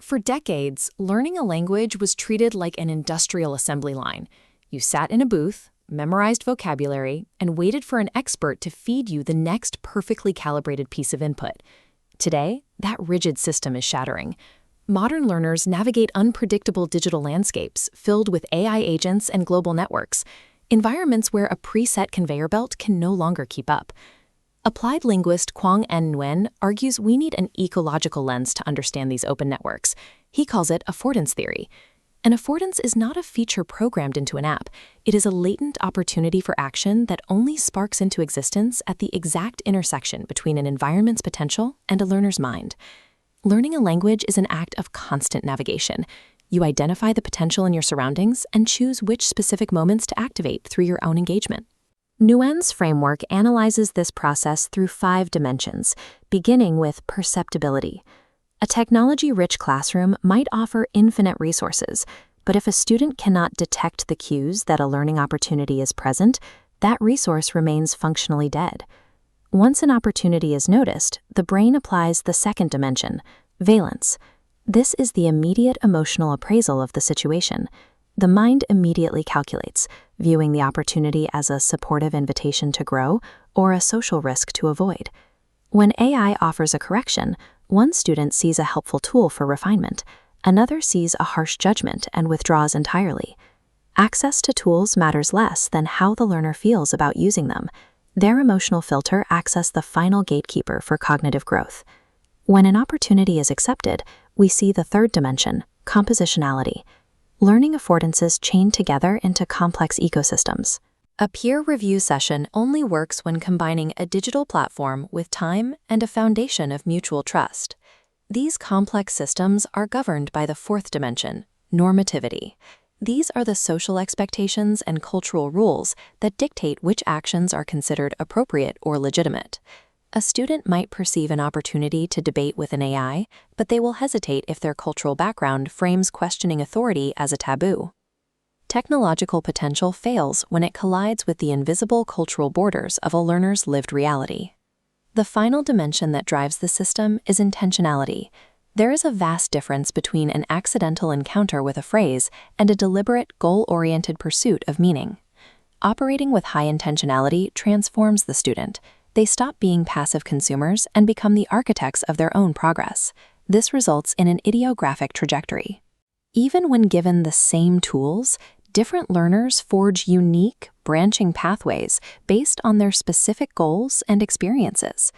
For decades, learning a language was treated like an industrial assembly line. You sat in a booth, memorized vocabulary, and waited for an expert to feed you the next perfectly calibrated piece of input. Today, that rigid system is shattering. Modern learners navigate unpredictable digital landscapes filled with AI agents and global networks, environments where a preset conveyor belt can no longer keep up. Applied linguist Quang N Nguyen argues we need an ecological lens to understand these open networks. He calls it affordance theory. An affordance is not a feature programmed into an app. It is a latent opportunity for action that only sparks into existence at the exact intersection between an environment's potential and a learner's mind. Learning a language is an act of constant navigation. You identify the potential in your surroundings and choose which specific moments to activate through your own engagement. Nguyen's framework analyzes this process through 5 dimensions, beginning with perceptibility. A technology-rich classroom might offer infinite resources, but if a student cannot detect the cues that a learning opportunity is present, that resource remains functionally dead. Once an opportunity is noticed, the brain applies the second dimension, valence. This is the immediate emotional appraisal of the situation. The mind immediately calculates, viewing the opportunity as a supportive invitation to grow or a social risk to avoid. When AI offers a correction, one student sees a helpful tool for refinement, another sees a harsh judgment and withdraws entirely. Access to tools matters less than how the learner feels about using them. Their emotional filter acts as the final gatekeeper for cognitive growth. When an opportunity is accepted, we see the third dimension, compositionality. Learning affordances chain together into complex ecosystems. A peer review session only works when combining a digital platform with time and a foundation of mutual trust. These complex systems are governed by the fourth dimension, normativity. These are the social expectations and cultural rules that dictate which actions are considered appropriate or legitimate. A student might perceive an opportunity to debate with an AI, but they will hesitate if their cultural background frames questioning authority as a taboo. Technological potential fails when it collides with the invisible cultural borders of a learner's lived reality. The final dimension that drives the system is intentionality. There is a vast difference between an accidental encounter with a phrase and a deliberate, goal-oriented pursuit of meaning. Operating with high intentionality transforms the student. They stop being passive consumers and become the architects of their own progress. This results in an ideographic trajectory. Even when given the same tools, different learners forge unique, branching pathways based on their specific goals and experiences.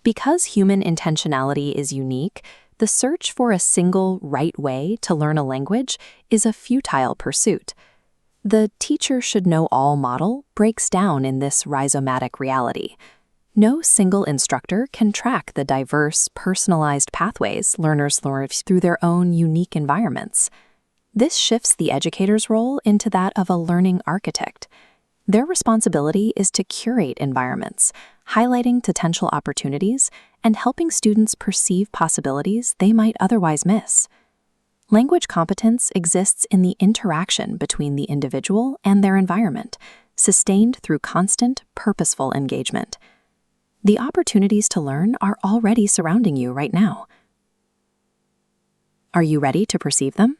Because human intentionality is unique, the search for a single right way to learn a language is a futile pursuit. The teacher should know all model breaks down in this rhizomatic reality. No single instructor can track the diverse, personalized pathways learners learn through their own unique environments. This shifts the educator's role into that of a learning architect. Their responsibility is to curate environments, highlighting potential opportunities and helping students perceive possibilities they might otherwise miss. Language competence exists in the interaction between the individual and their environment, sustained through constant, purposeful engagement. The opportunities to learn are already surrounding you right now. Are you ready to perceive them?